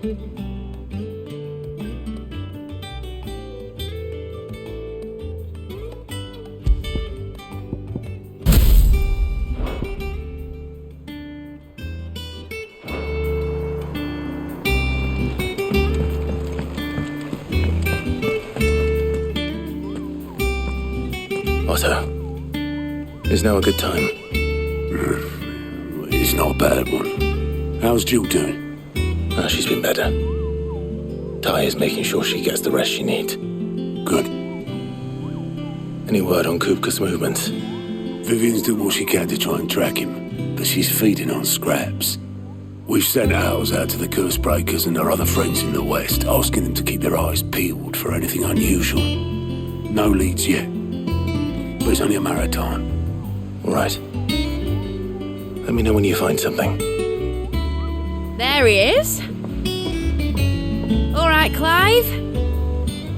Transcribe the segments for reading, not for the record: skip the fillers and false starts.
Otto, is now a good time? It's not a bad one. How's Jill doing? She's been better. Ty is making sure she gets the rest she needs. Good. Any word on Kupka's movements? Vivian's doing what she can to try and track him, but she's feeding on scraps. We've sent ours out to the curse breakers and our other friends in the west, asking them to keep their eyes peeled for anything unusual. No leads yet. But it's only a matter of time. All right. Let me know when you find something. There he is. All right, Clive.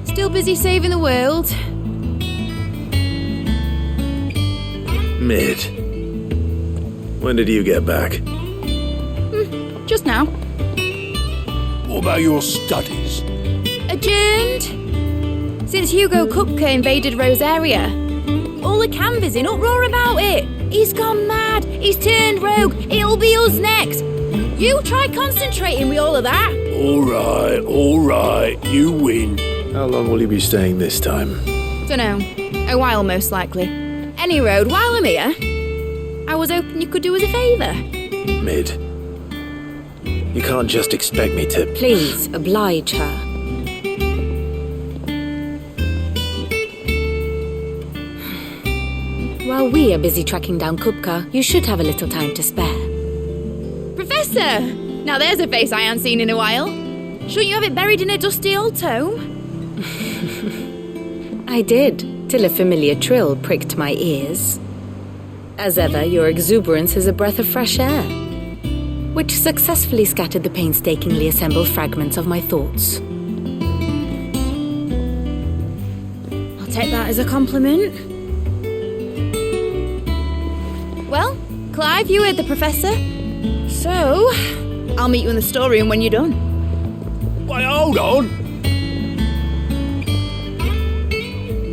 Still busy saving the world. Mid. When did you get back? Just now. What about your studies? Adjourned. Since Hugo Kupka invaded Rosaria. All the canvass in uproar about it. He's gone mad. He's turned rogue. It'll be us next. You try concentrating with all of that. All right, you win. How long will you be staying this time? Dunno. A while, most likely. Any road, while I'm here, I was hoping you could do us a favour. Mid. You can't just expect me to... Please, oblige her. While we are busy tracking down Kupka, you should have a little time to spare. Professor! Now there's a face I haven't seen in a while. Shouldn't you have it buried in a dusty old tome? I did, till a familiar trill pricked my ears. As ever, your exuberance is a breath of fresh air, which successfully scattered the painstakingly assembled fragments of my thoughts. I'll take that as a compliment. Well, Clive, you heard the professor. So, I'll meet you in the storeroom when you're done. Wait, hold on.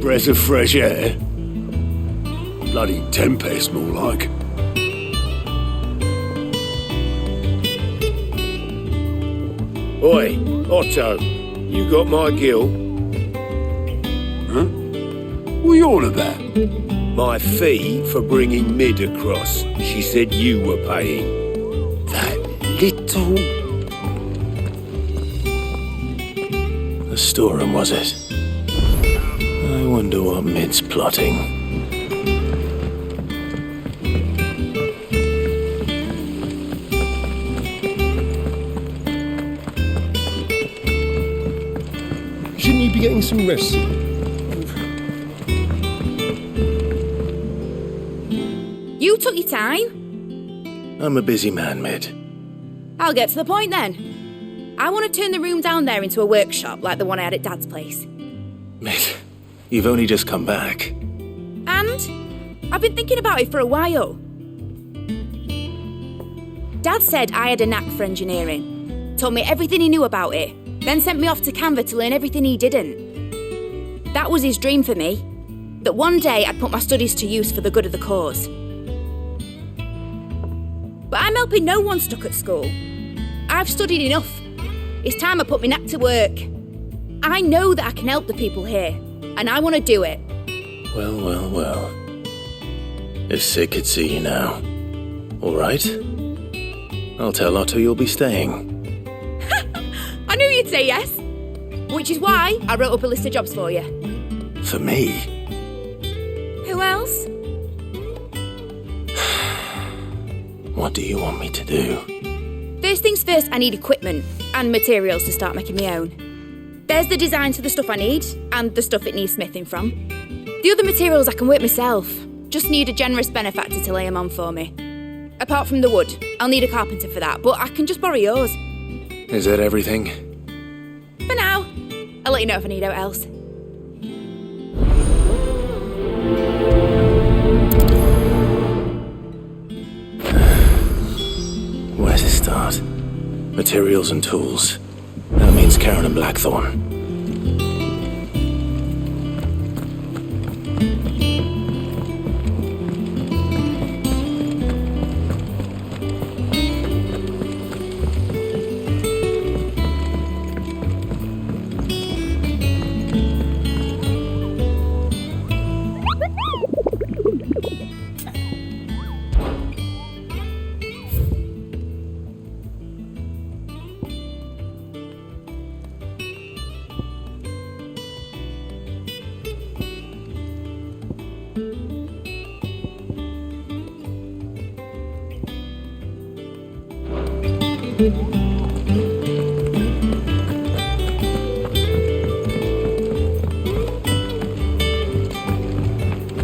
Breath of fresh air. Bloody tempest, more like. Oi, Otto, you got my gill? Huh? What are you on about? My fee for bringing Mid across. She said you were paying. That little... The storeroom, was it? I wonder what Mid's plotting. Shouldn't you be getting some rest? You took your time. I'm a busy man, Mid. I'll get to the point then. I want to turn the room down there into a workshop like the one I had at Dad's place. Mid, you've only just come back. And I've been thinking about it for a while. Dad said I had a knack for engineering, told me everything he knew about it, then sent me off to Canva to learn everything he didn't. That was his dream for me, that one day I'd put my studies to use for the good of the cause. But I'm helping no one stuck at school. I've studied enough. It's time I put my knack to work. I know that I can help the people here, and I want to do it. Well. If Sid could see you now. All right. I'll tell Otto you'll be staying. I knew you'd say yes. Which is why I wrote up a list of jobs for you. For me? Who else? What do you want me to do? First things first, I need equipment and materials to start making my own. There's the designs for the stuff I need and the stuff it needs smithing from. The other materials I can work myself. Just need a generous benefactor to lay them on for me. Apart from the wood, I'll need a carpenter for that, but I can just borrow yours. Is that everything? For now. I'll let you know if I need out else. Where to start? Materials and tools. Congratulations, Karen and Blackthorn.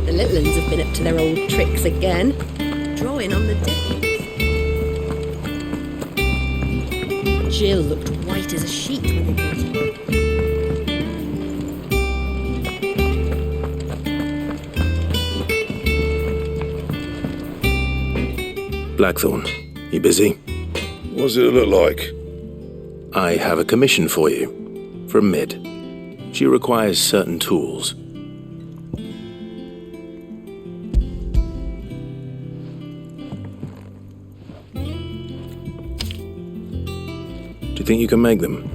The little ones have been up to their old tricks again. Drawing on the deck. Jill looked white as a sheet when they brought her. Blackthorn, you busy? What's it look like? I have a commission for you. From Mid. She requires certain tools. Do you think you can make them?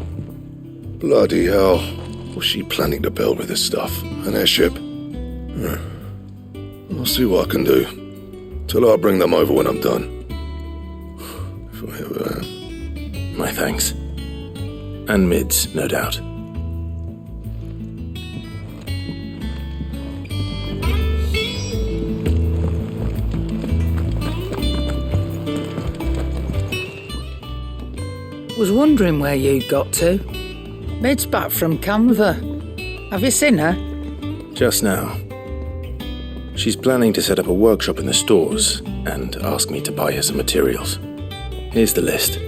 Bloody hell. What's she planning to build with this stuff? An airship? I'll see what I can do. Tell her I'll bring them over when I'm done. If I ever am. My thanks. And Mid's, no doubt. Was wondering where you got to. Mid's back from Canva. Have you seen her? Just now. She's planning to set up a workshop in the stores and ask me to buy her some materials. Here's the list.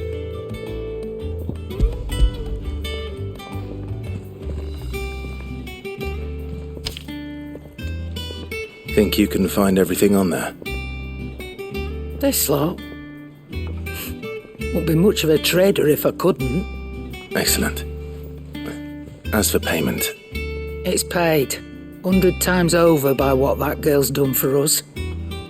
Think you can find everything on there? This lot. Wouldn't be much of a trader if I couldn't. Excellent. As for payment, It's paid 100 times over by what that girl's done for us.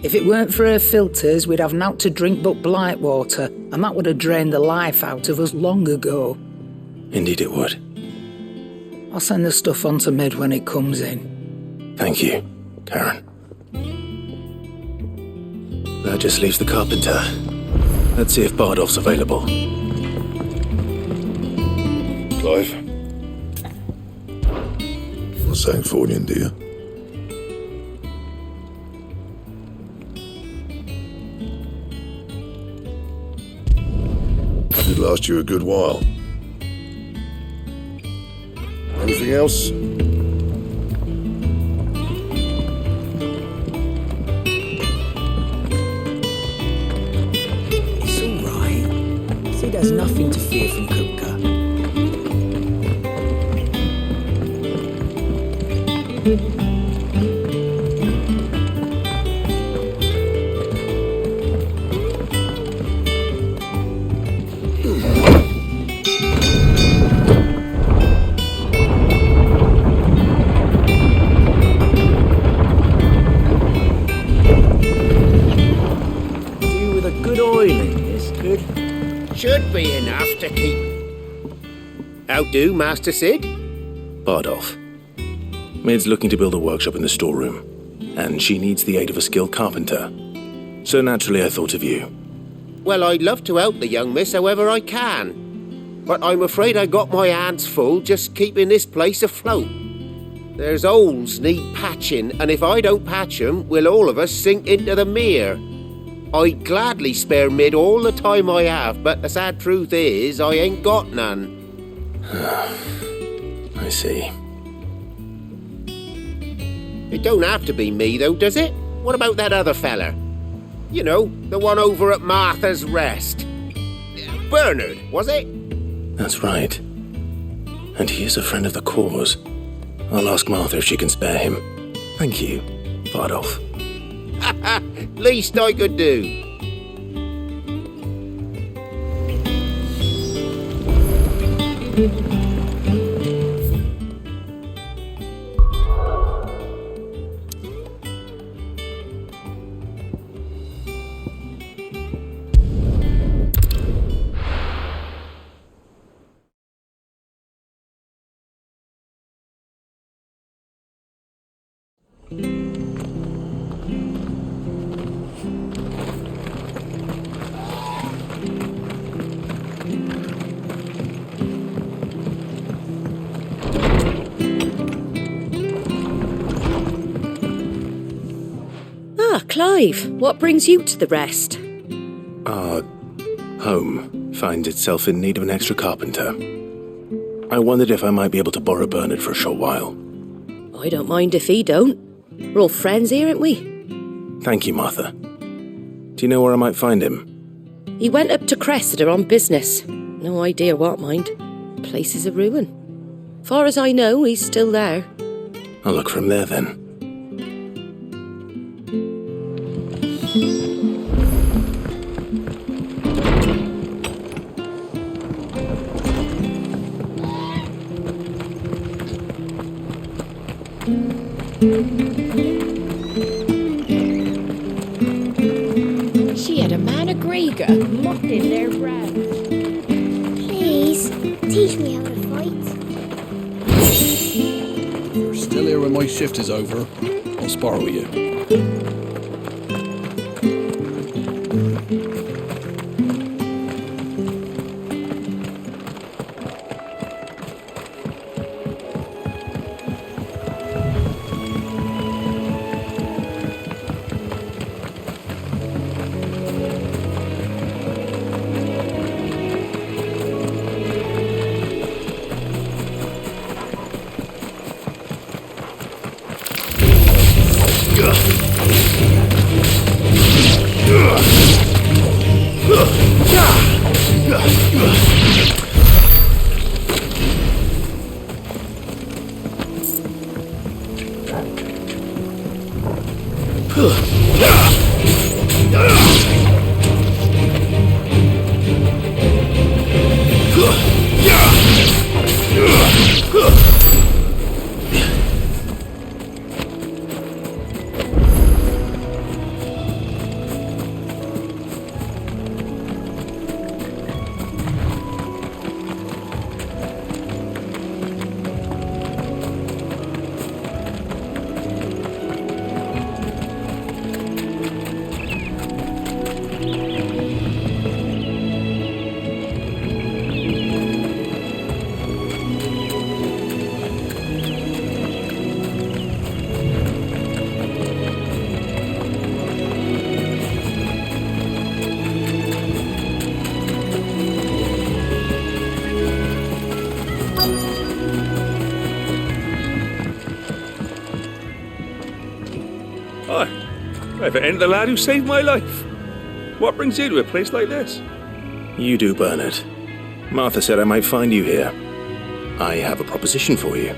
If it weren't for her filters, we'd have naught to drink but blight water, and that would have drained the life out of us long ago. indeed it would. I'll send the stuff on to Mid when it comes in. Thank you, Karen. That just leaves the carpenter. Let's see if Bardolph's available. Clive? What's that for you, dear? Did last you a good while. Anything else? It's all right. Sid has nothing to fear from Kupka. Should be enough to keep... How do, Master Sid? Bardolph. Mid's looking to build a workshop in the storeroom, and she needs the aid of a skilled carpenter. So naturally I thought of you. Well, I'd love to help the young miss however I can. But I'm afraid I got my hands full just keeping this place afloat. There's holes need patching, and if I don't patch 'em, we'll all of us sink into the mere. I'd gladly spare Mid all the time I have, but the sad truth is, I ain't got none. I see. It don't have to be me, though, does it? What about that other feller? You know, the one over at Martha's Rest. Bernard, was it? That's right. And he is a friend of the cause. I'll ask Martha if she can spare him. Thank you, Bardolph. Least I could do. Clive, what brings you to the rest? Our home finds itself in need of an extra carpenter. I wondered if I might be able to borrow Bernard for a short while. I don't mind if he don't. We're all friends here, aren't we? Thank you, Martha. Do you know where I might find him? He went up to Cressida on business. No idea what, mind. Place is a ruin. Far as I know, he's still there. I'll look for him there then. She had a man of Grega mopping their bread. Please, teach me how to fight. If you're still here when my shift is over, I'll spar with you. I've ended the lad who saved my life. What brings you to a place like this? You do, Bernard. Martha said I might find you here. I have a proposition for you.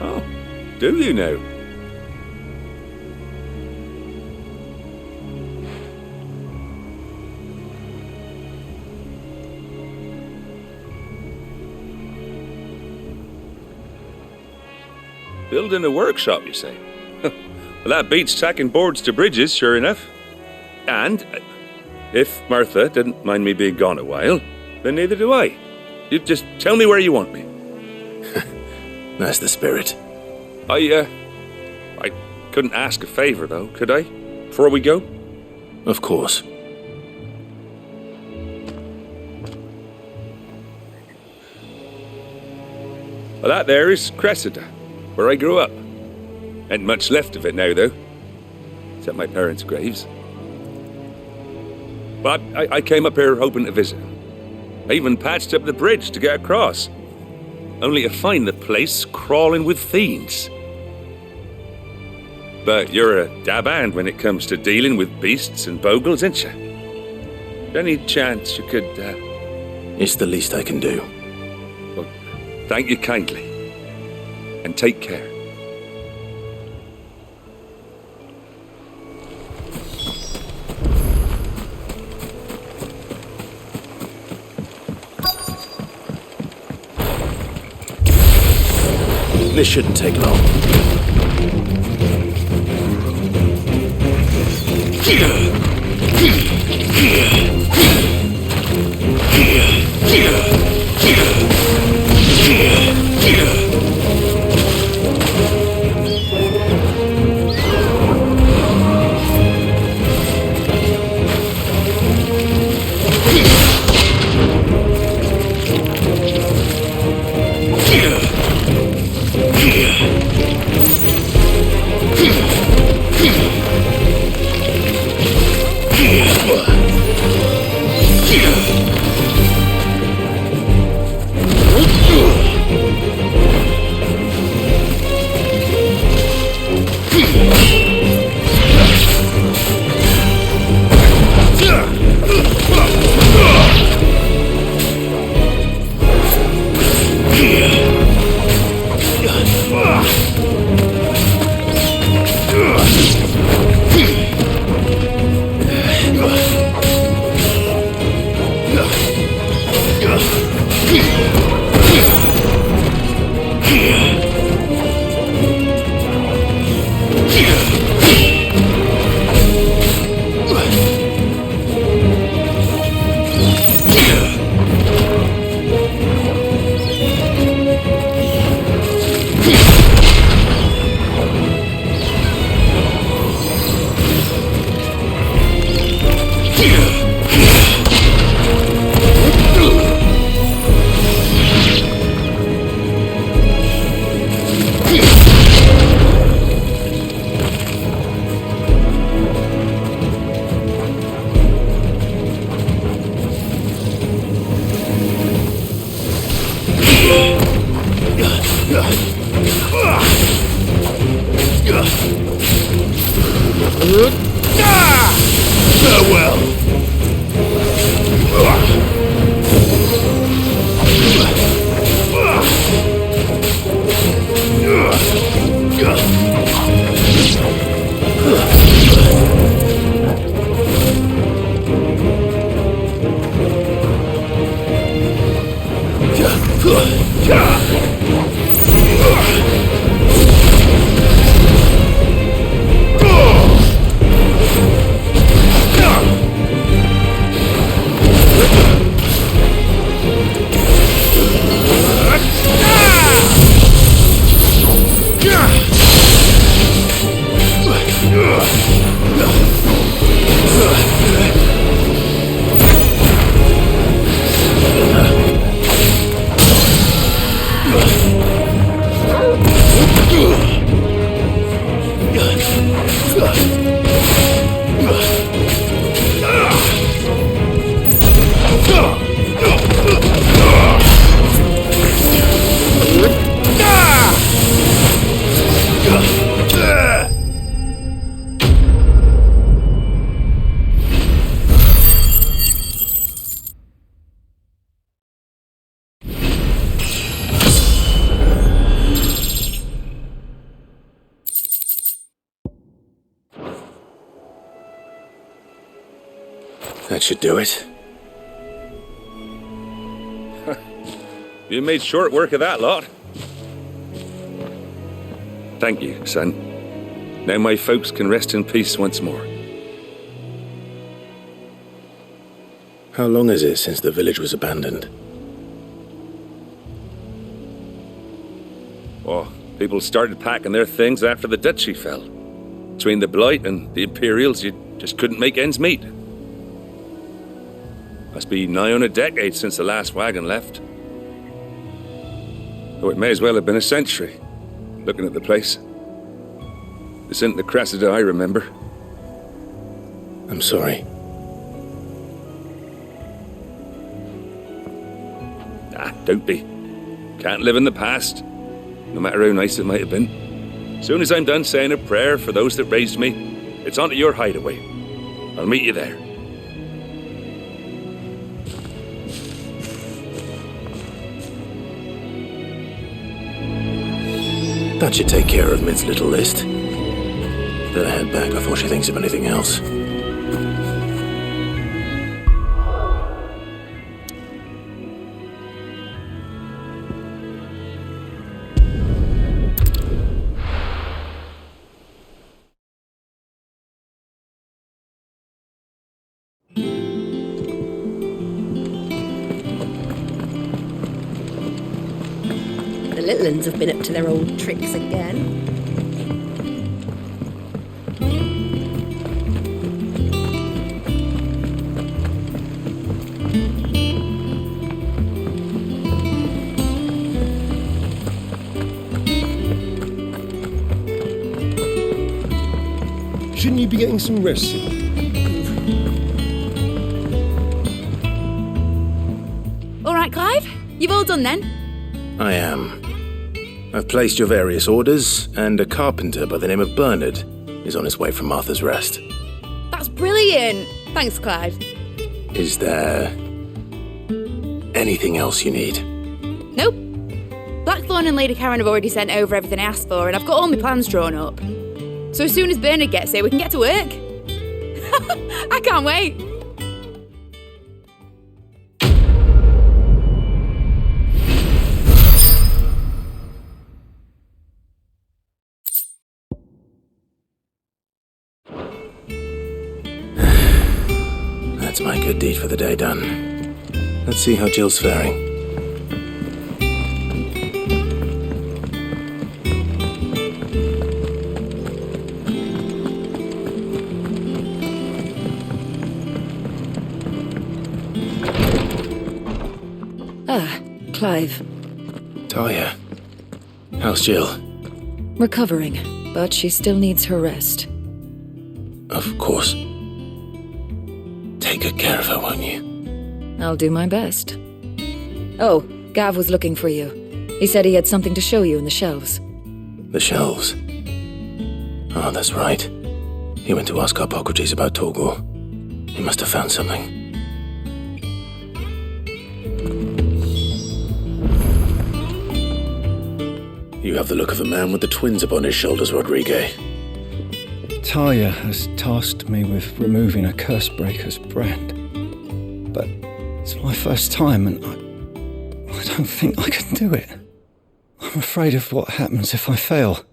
Oh, do you now? Building a workshop, you say? Well, that beats tacking boards to bridges, sure enough. And if Martha didn't mind me being gone a while, then neither do I. You just tell me where you want me. That's the spirit. I couldn't ask a favour, though, could I? Before we go? Of course. Well, that there is Cressida, where I grew up. Ain't much left of it now, though. Except my parents' graves. But I came up here hoping to visit. I even patched up the bridge to get across. Only to find the place crawling with fiends. But you're a dab hand when it comes to dealing with beasts and bogles, ain't you? Any chance you could, It's the least I can do. Well, thank you kindly. And take care. This shouldn't take long. That should do it. You made short work of that lot. Thank you, son. Now my folks can rest in peace once more. How long is it since the village was abandoned? Oh, people started packing their things after the duchy fell. Between the Blight and the Imperials, you just couldn't make ends meet. Must be nigh on a decade since the last wagon left. Oh, it may as well have been a century, looking at the place. This isn't the Cressida I remember. I'm sorry. Don't be. Can't live in the past, no matter how nice it might have been. Soon as I'm done saying a prayer for those that raised me, it's onto your hideaway. I'll meet you there. That should take care of Mid's little list. Better head back before she thinks of anything else. The little uns have been up to their old tricks again. Shouldn't you be getting some rest, Sid? All right, Clive? You've all done then? I am. I've placed your various orders, and a carpenter by the name of Bernard is on his way from Martha's Rest. That's brilliant! Thanks, Clive. Is there anything else you need? Nope. Blackthorn and Lady Karen have already sent over everything I asked for, and I've got all my plans drawn up. So as soon as Bernard gets here, we can get to work. I can't wait. That's my good deed for the day done. Let's see how Jill's faring. Clive. Talia. How's Jill? Recovering, but she still needs her rest. Of course. Take good care of her, won't you? I'll do my best. Oh, Gav was looking for you. He said he had something to show you in the shelves. The shelves? Oh, that's right. He went to ask Hippocrates about Torgal. He must have found something. You have the look of a man with the twins upon his shoulders, Rodrigue. Talia has tasked me with removing a Cursebreaker's brand. But it's my first time and I don't think I can do it. I'm afraid of what happens if I fail.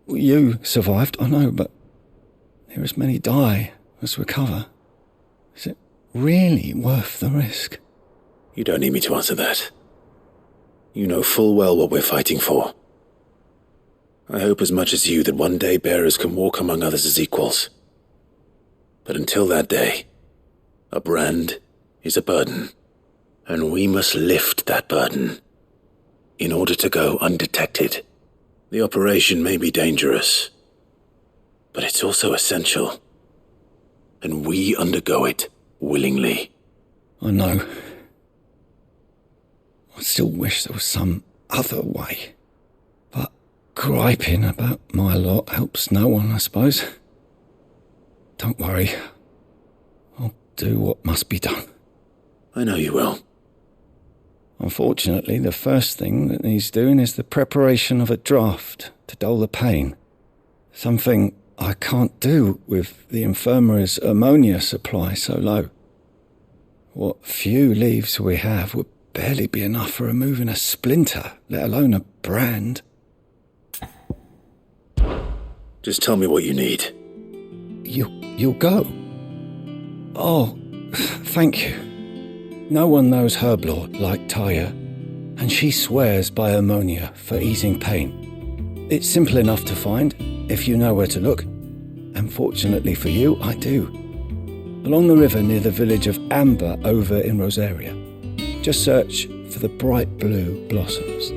You survived, I know, but there as many die as recover. Is it really worth the risk? You don't need me to answer that. You know full well what we're fighting for. I hope as much as you that one day bearers can walk among others as equals. But until that day, a brand is a burden, and we must lift that burden in order to go undetected. The operation may be dangerous, but it's also essential, and we undergo it willingly. I know. I still wish there was some other way. But griping about my lot helps no one, I suppose. Don't worry. I'll do what must be done. I know you will. Unfortunately, the first thing that needs doing is the preparation of a draft to dull the pain. Something I can't do with the infirmary's ammonia supply so low. What few leaves we have would barely be enough for removing a splinter, let alone a brand. Just tell me what you need. You'll go? Oh, thank you. No one knows Herblord like Talia, and she swears by ammonia for easing pain. It's simple enough to find, if you know where to look. And fortunately for you, I do. Along the river near the village of Amber over in Rosaria. Just search for the bright blue blossoms.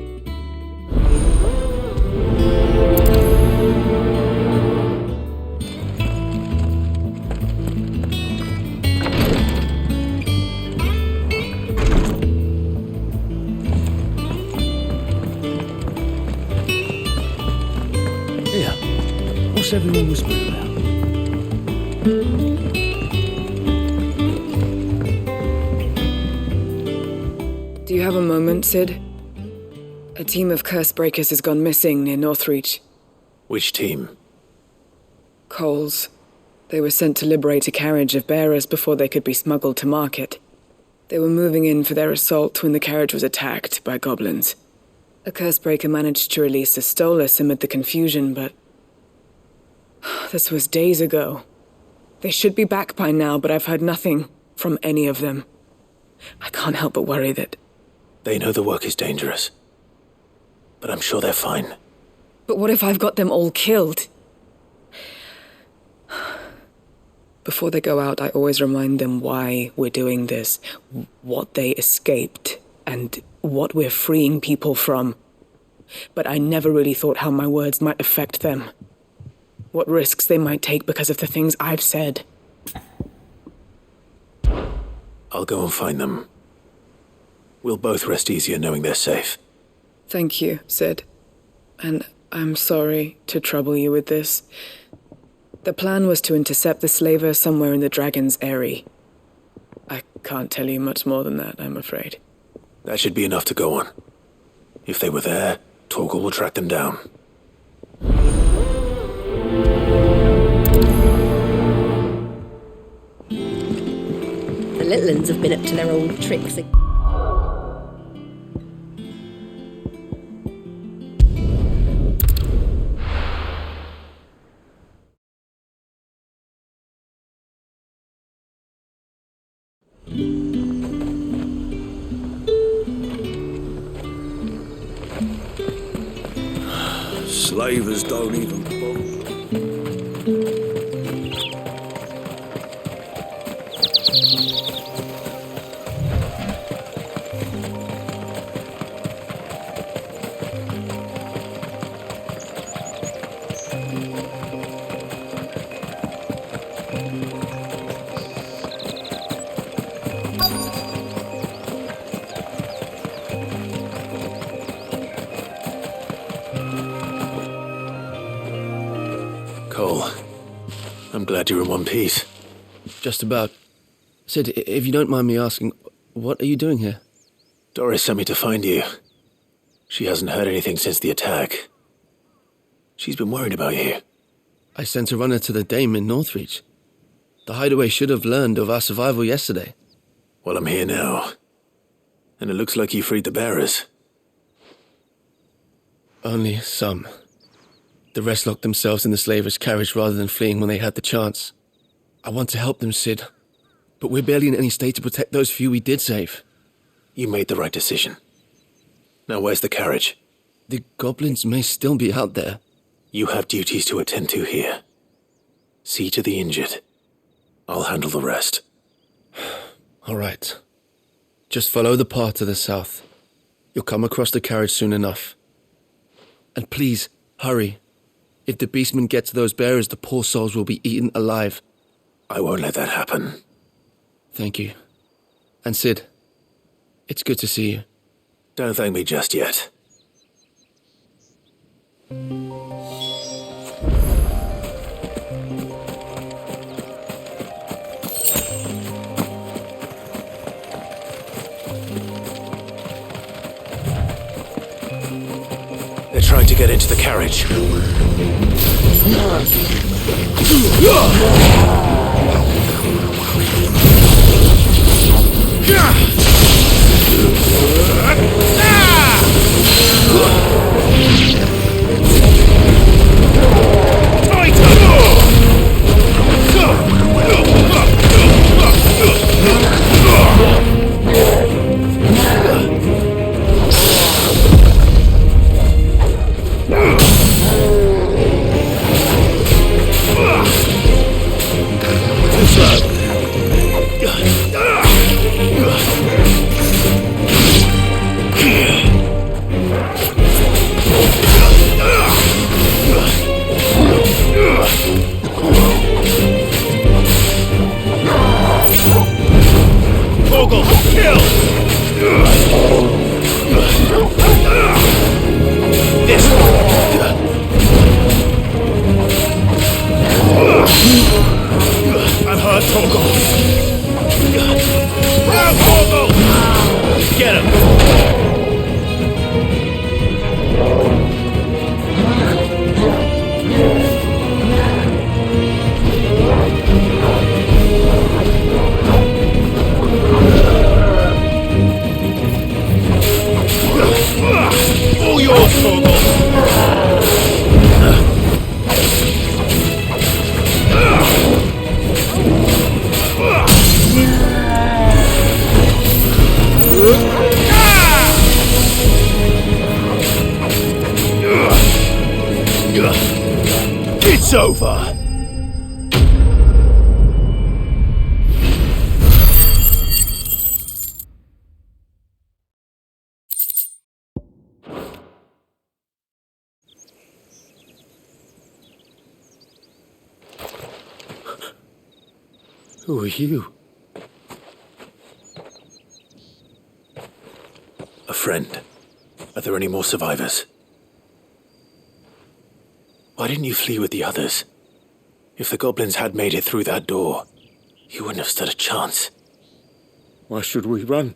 Here, what's everyone whispering about? Do you have a moment, Sid? A team of Cursebreakers has gone missing near Northreach. Which team? Coles. They were sent to liberate a carriage of bearers before they could be smuggled to market. They were moving in for their assault when the carriage was attacked by goblins. A Cursebreaker managed to release a Stolas amid the confusion, but this was days ago. They should be back by now, but I've heard nothing from any of them. I can't help but worry that... They know the work is dangerous. but I'm sure they're fine. But what if I've got them all killed? Before they go out, I always remind them why we're doing this, what they escaped, and what we're freeing people from. But I never really thought how my words might affect them. What risks they might take because of the things I've said. I'll go and find them. We'll both rest easier knowing they're safe. Thank you, Sid. And I'm sorry to trouble you with this. The plan was to intercept the slaver somewhere in the Dragon's Eyrie. I can't tell you much more than that, I'm afraid. That should be enough to go on. If they were there, Torgal will track them down. The little uns have been up to their old tricks again. Slavers don't even bother. Cole, I'm glad you're in one piece. Just about. Sid, if you don't mind me asking, what are you doing here? Doris sent me to find you. She hasn't heard anything since the attack. She's been worried about you. I sent a runner to the Dame in Northreach. The hideaway should have learned of our survival yesterday. Well, I'm here now. And it looks like you freed the bearers. Only some. The rest locked themselves in the slaver's carriage rather than fleeing when they had the chance. I want to help them, Sid. But we're barely in any state to protect those few we did save. You made the right decision. Now where's the carriage? The goblins may still be out there. You have duties to attend to here. See to the injured. I'll handle the rest. All right. Just follow the path to the south. You'll come across the carriage soon enough. And please, hurry. If the beastmen get to those bearers, the poor souls will be eaten alive. I won't let that happen. Thank you. And Sid, it's good to see you. Don't thank me just yet. They're trying to get into the carriage. Torgal, kill! This I'm hurt, Torgal. Now, Torgal! Get him! All yours, Torgal! It's over! Who are you? A friend. Are there any more survivors? Why didn't you flee with the others? If the goblins had made it through that door, you wouldn't have stood a chance. Why should we run?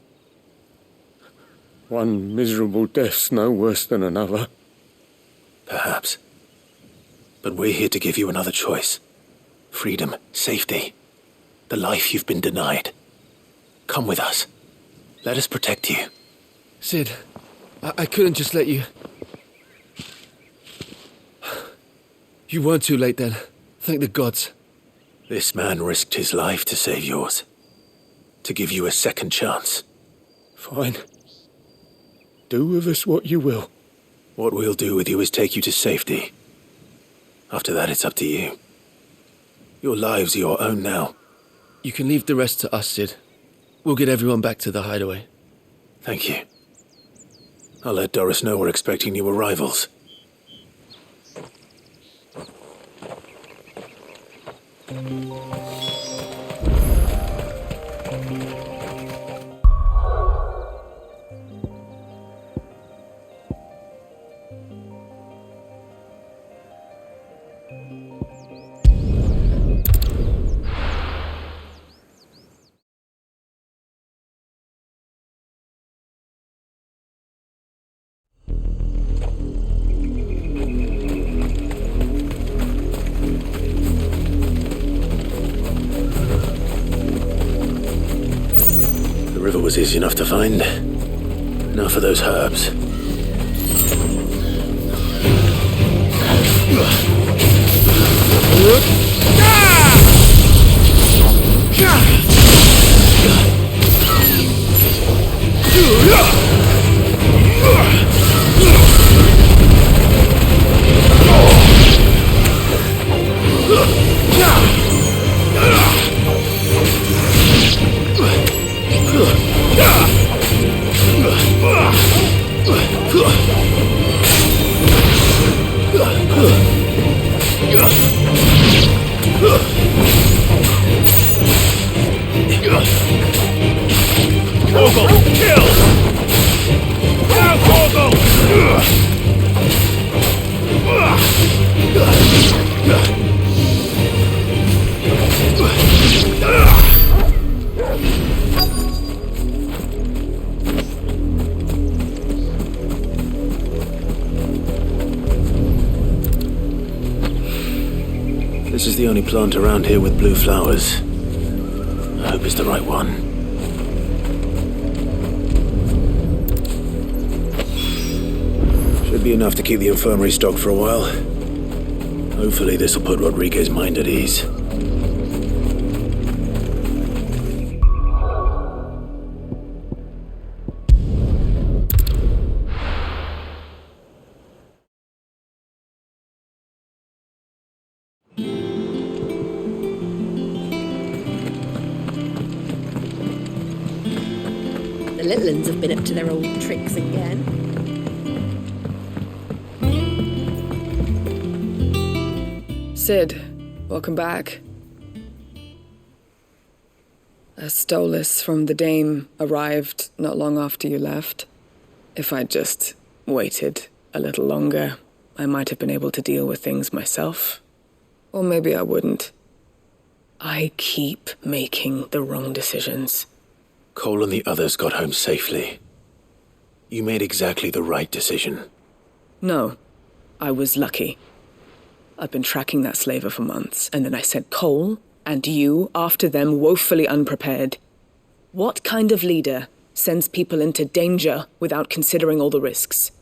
One miserable death's no worse than another. Perhaps. But we're here to give you another choice. Freedom, safety, the life you've been denied. Come with us. Let us protect you. Sid, I couldn't just let you... You weren't too late then. Thank the gods. This man risked his life to save yours. To give you a second chance. Fine. Do with us what you will. What we'll do with you is take you to safety. After that, it's up to you. Your lives are your own now. You can leave the rest to us, Sid. We'll get everyone back to the hideaway. Thank you. I'll let Doris know we're expecting new arrivals. The river was easy enough to find. Now for those herbs. Torgal, kill! Now, Torgal! This is the only plant around here with blue flowers. I hope it's the right one. Should be enough to keep the infirmary stocked for a while. Hopefully this will put Rodriguez's mind at ease. The little uns have been up to their old tricks again. Sid, welcome back. A stolus from the Dame arrived not long after you left. If I'd just waited a little longer, I might have been able to deal with things myself. Or maybe I wouldn't. I keep making the wrong decisions. Cole and the others got home safely. You made exactly the right decision. No, I was lucky. I've been tracking that slaver for months, and then I sent Cole and you after them woefully unprepared. What kind of leader sends people into danger without considering all the risks?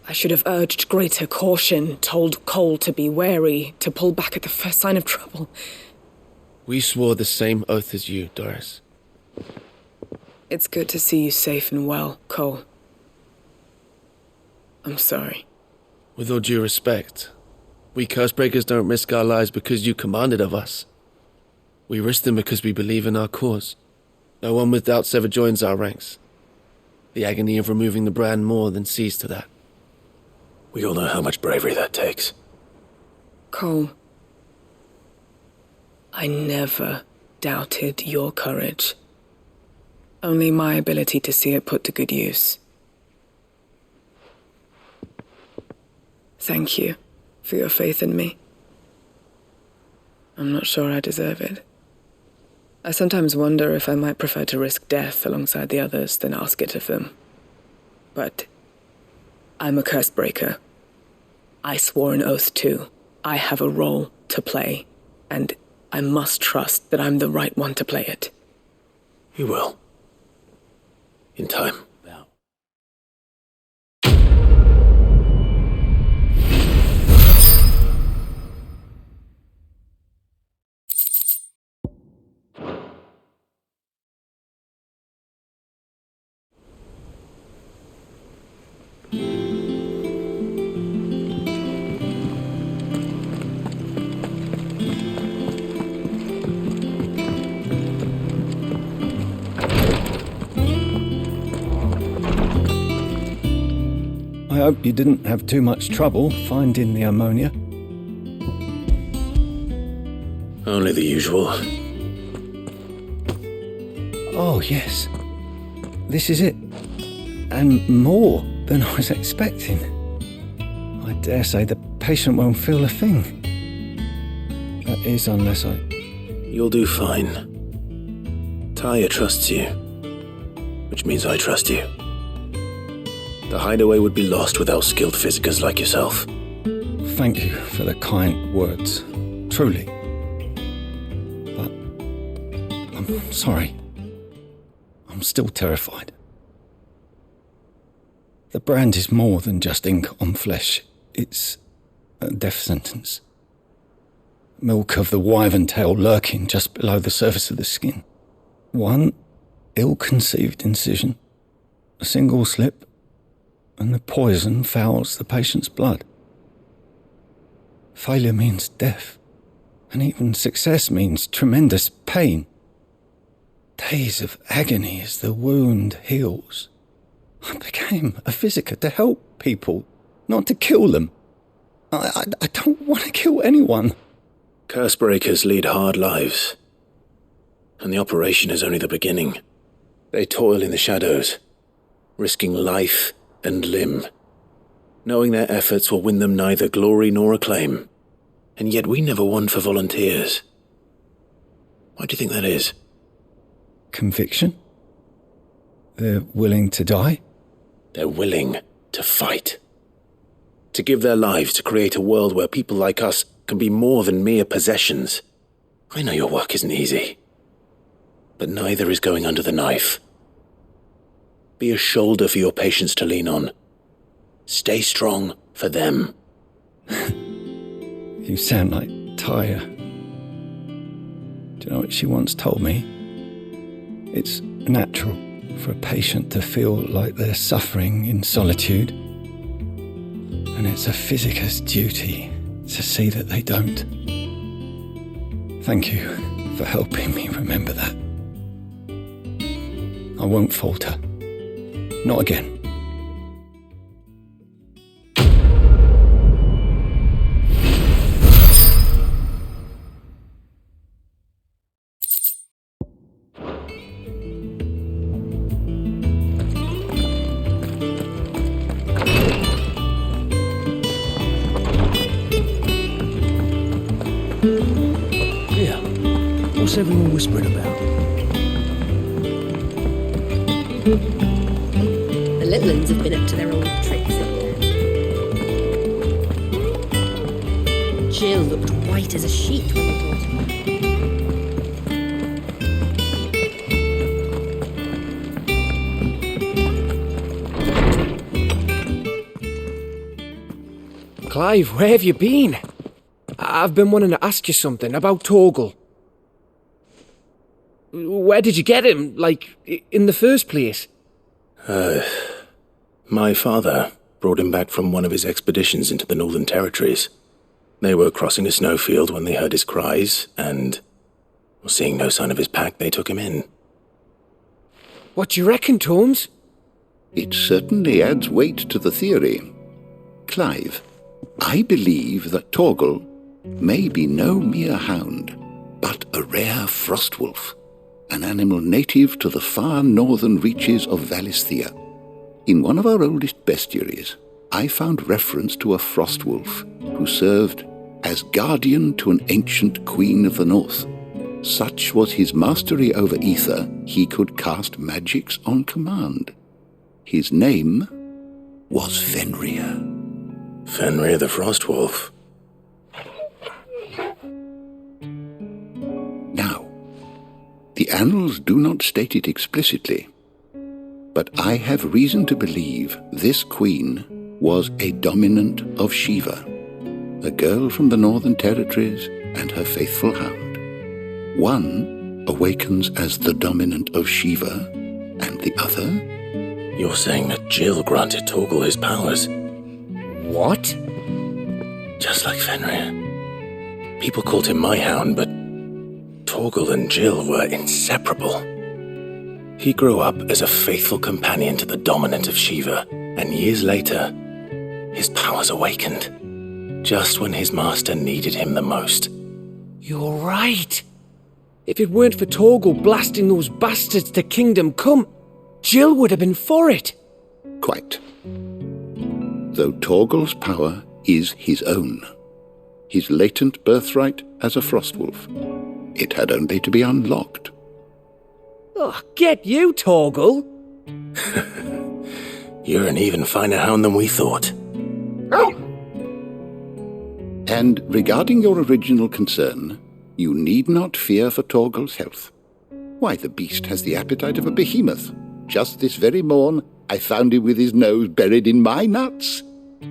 I should have urged greater caution, told Cole to be wary, to pull back at the first sign of trouble. We swore the same oath as you, Doris. It's good to see you safe and well, Cole. I'm sorry. With all due respect, We Cursebreakers don't risk our lives because you commanded of us. We risk them because we believe in our cause. No one with doubts ever joins our ranks. The agony of removing the brand more than sees to that. We all know how much bravery that takes. Cole, I never doubted your courage. Only my ability to see it put to good use. Thank you for your faith in me. I'm not sure I deserve it. I sometimes wonder if I might prefer to risk death alongside the others than ask it of them. But I'm a Cursebreaker. I swore an oath too. I have a role to play, and I must trust that I'm the right one to play it. You will. In time. I hope you didn't have too much trouble finding the ammonia. Only the usual. Oh, yes. This is it. And more than I was expecting. I dare say the patient won't feel a thing. That is, unless I... You'll do fine. Taya trusts you, which means I trust you. The hideaway would be lost without skilled physicers like yourself. Thank you for the kind words. Truly. But I'm sorry. I'm still terrified. The brand is more than just ink on flesh. It's a death sentence. Milk of the wyvern tail lurking just below the surface of the skin. One ill-conceived incision, a single slip, and the poison fouls the patient's blood. Failure means death, and even success means tremendous pain. Days of agony as the wound heals. I became a physiker to help people, not to kill them. I don't want to kill anyone. Cursebreakers lead hard lives, and the operation is only the beginning. They toil in the shadows, risking life and limb, knowing their efforts will win them neither glory nor acclaim. And yet we never won for volunteers. Why do you think that is? Conviction? They're willing to die? They're willing to fight. To give their lives to create a world where people like us can be more than mere possessions. I know your work isn't easy, but neither is going under the knife. Be a shoulder for your patients to lean on. Stay strong for them. You sound like Taya. Do you know what she once told me? It's natural for a patient to feel like they're suffering in solitude. And it's a physiker's duty to see that they don't. Thank you for helping me remember that. I won't falter. Not again. Yeah. What's everyone whispering about? The Litlands have been up to their old tricks again. Jill looked white as a sheet when we brought her. Clive, where have you been? I've been wanting to ask you something about Torgal. Where did you get him, like, in the first place? My father brought him back from one of his expeditions into the Northern Territories. They were crossing a snowfield when they heard his cries, and, seeing no sign of his pack, they took him in. What do you reckon, Torms? It certainly adds weight to the theory. Clive, I believe that Torgal may be no mere hound, but a rare frostwolf, an animal native to the far northern reaches of Valisthea. In one of our oldest bestiaries, I found reference to a frostwolf who served as guardian to an ancient queen of the north. Such was his mastery over ether, he could cast magics on command. His name was Fenrir. Fenrir the Frostwolf. Now, the annals do not state it explicitly, but I have reason to believe this queen was a dominant of Shiva, a girl from the Northern Territories and her faithful hound. One awakens as the dominant of Shiva, and the other... You're saying that Jill granted Torgal his powers? What? Just like Fenrir. People called him my hound, but Torgal and Jill were inseparable. He grew up as a faithful companion to the dominant of Shiva, and years later, his powers awakened, just when his master needed him the most. You're right. If it weren't for Torgal blasting those bastards to Kingdom Come, Jill would have been for it. Quite. Though Torgal's power is his own, his latent birthright as a frostwolf, it had only to be unlocked. Oh, get you, Torgal! You're an even finer hound than we thought. And regarding your original concern, you need not fear for Torgal's health. Why, the beast has the appetite of a behemoth. Just this very morn, I found him with his nose buried in my nuts. There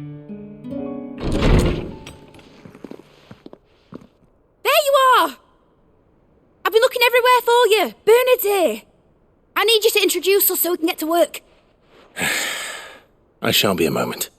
you are! I've been looking everywhere for you. Bernard's here. I need you to introduce us so we can get to work. I shan't be a moment.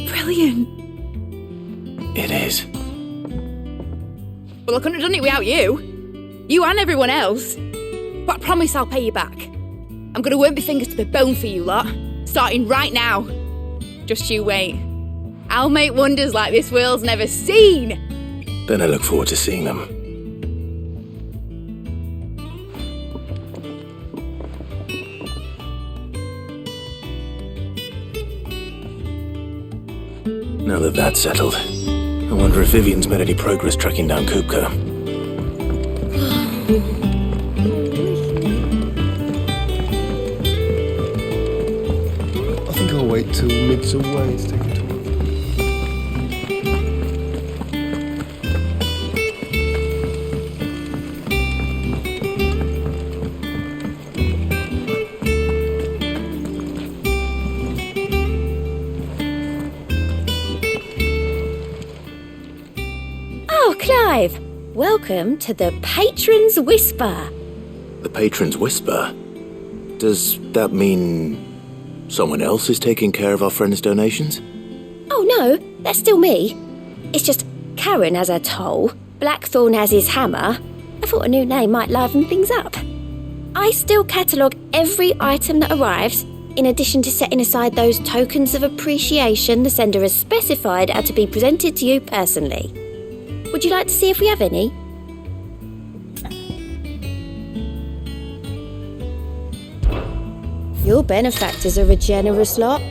Brilliant. It is. Well, I couldn't have done it without you. You and everyone else. But I promise I'll pay you back. I'm going to work my fingers to the bone for you lot, starting right now. Just you wait. I'll make wonders like this world's never seen. Then I look forward to seeing them. Now that that's settled, I wonder if Vivian's made any progress tracking down Kupka. I think I'll wait till mid's away to take a tour. Clive, welcome to the Patron's Whisper. The Patron's Whisper? Does that mean someone else is taking care of our friend's donations? Oh no, that's still me. It's just Karen has her toll, Blackthorn has his hammer. I thought a new name might liven things up. I still catalogue every item that arrives, in addition to setting aside those tokens of appreciation the sender has specified are to be presented to you personally. Would you like to see if we have any? Your benefactors are a generous lot.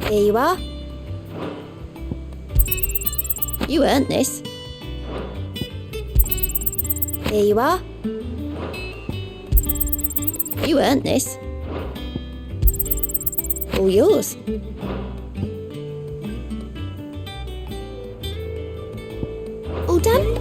Here you are. You earned this. Here you are. You earned this. All yours. All done?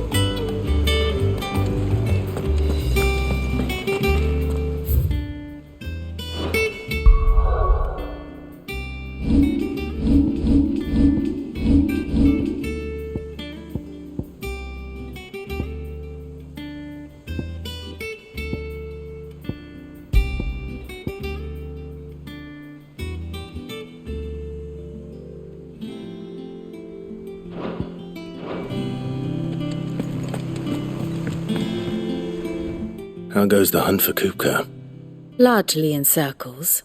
How goes the hunt for Kupka? Largely in circles.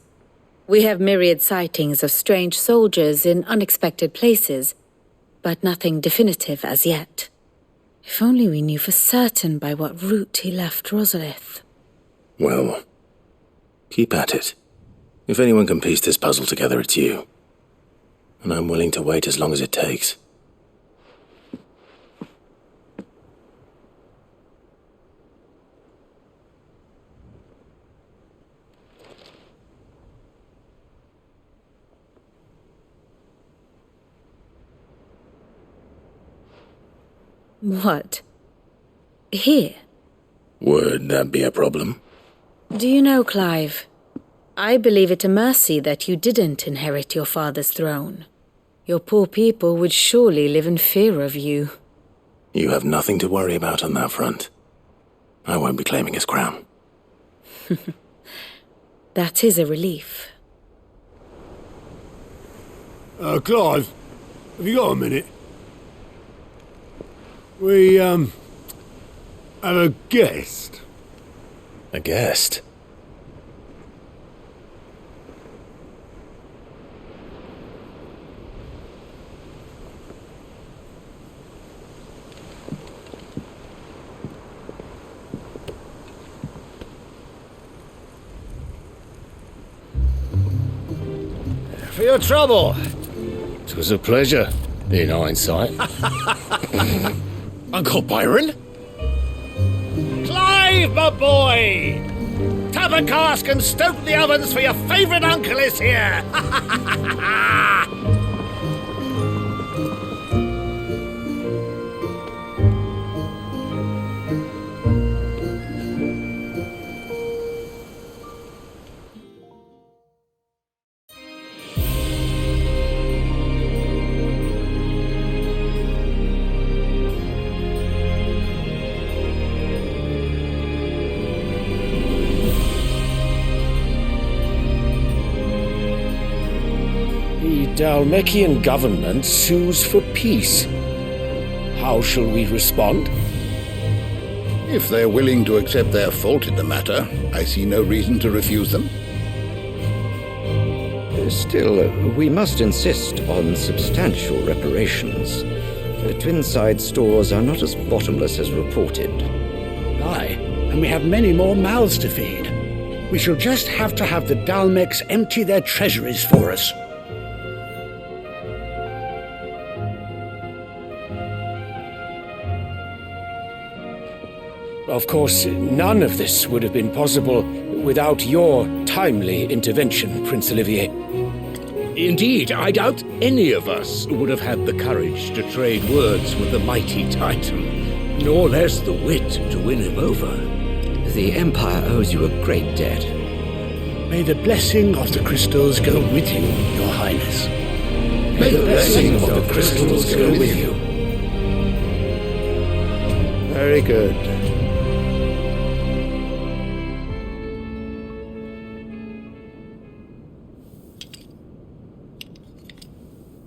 We have myriad sightings of strange soldiers in unexpected places, but nothing definitive as yet. If only we knew for certain by what route he left Rosalith. Well, keep at it. If anyone can piece this puzzle together, it's you. And I'm willing to wait as long as it takes. What? Here? Would that be a problem? Do you know, Clive? I believe it a mercy that you didn't inherit your father's throne. Your poor people would surely live in fear of you. You have nothing to worry about on that front. I won't be claiming his crown. That is a relief. Clive, have you got a minute? We, have a guest. A guest? For your trouble. It was a pleasure, in hindsight. Uncle Byron? Clive, my boy! Tap a cask and stoke the ovens, for your favourite uncle is here! Dalmekian government sues for peace. How shall we respond? If they're willing to accept their fault in the matter, I see no reason to refuse them. Still, we must insist on substantial reparations. The Twinside stores are not as bottomless as reported. Aye, and we have many more mouths to feed. We shall just have to have the Dalmecs empty their treasuries for us. Of course, none of this would have been possible without your timely intervention, Prince Olivier. Indeed, I doubt any of us would have had the courage to trade words with the mighty Titan, nor less the wit to win him over. The Empire owes you a great debt. May the blessing of the crystals go with you, Your Highness. May the blessing of the crystals go with you. Very good.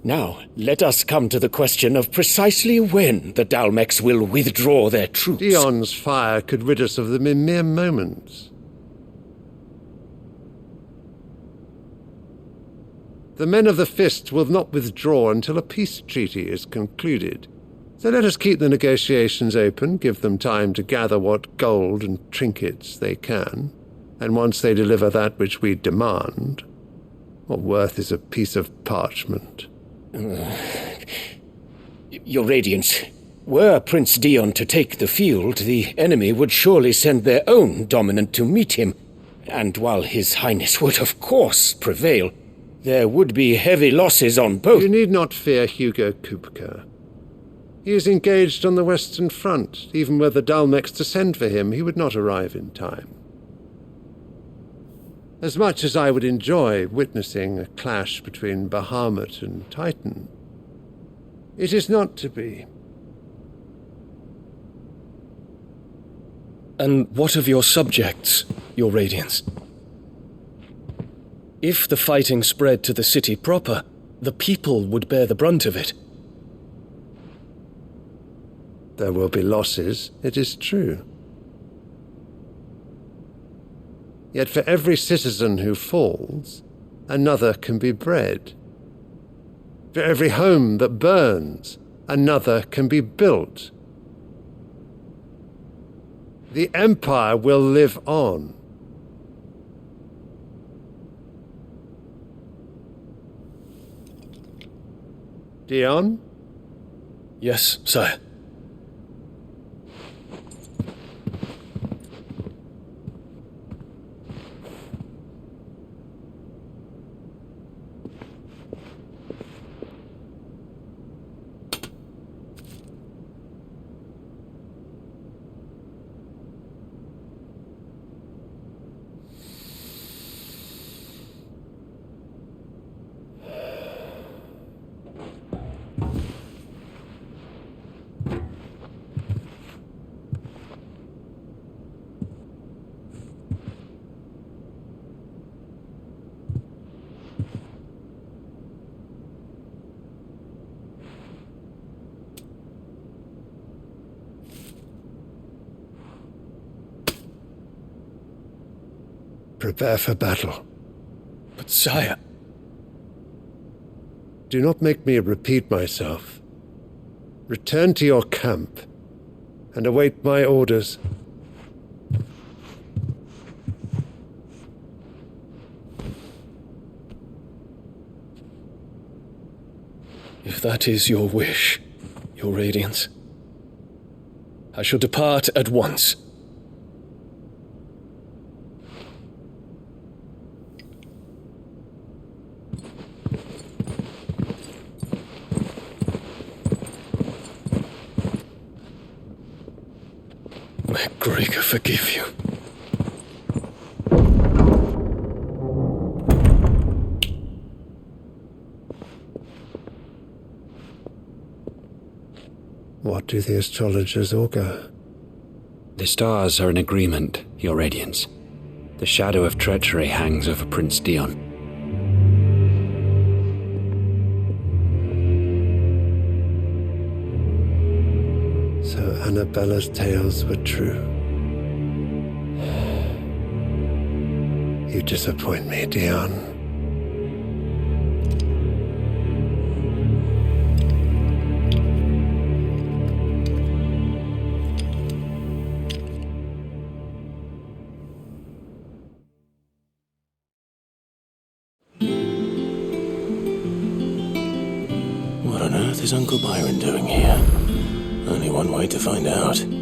Now, let us come to the question of precisely when the Dalmecs will withdraw their troops. Dion's fire could rid us of them in mere moments. The men of the Fist will not withdraw until a peace treaty is concluded. So let us keep the negotiations open, give them time to gather what gold and trinkets they can, and once they deliver that which we demand, what worth is a piece of parchment? Your Radiance, were Prince Dion to take the field, the enemy would surely send their own dominant to meet him, and while His Highness would of course prevail, There would be heavy losses on both. You need not fear Hugo Kupka. He is engaged on the Western Front. Even were the Dalmex to send for him, he would not arrive in time. As much as I would enjoy witnessing a clash between Bahamut and Titan, it is not to be. And what of your subjects, your Radiance? If the fighting spread to the city proper, the people would bear the brunt of it. There will be losses, it is true. Yet for every citizen who falls, another can be bred. For every home that burns, another can be built. The Empire will live on. Dion? Yes, sire. Prepare for battle. But sire... Do not make me repeat myself. Return to your camp and await my orders. If that is your wish, your Radiance, I shall depart at once. May Gregor forgive you. What do the astrologers augur? The stars are in agreement, your Radiance. The shadow of treachery hangs over Prince Dion. So Annabella's tales were true. You disappoint me, Dion. What on earth is Uncle Byron doing here? Only one way to find out.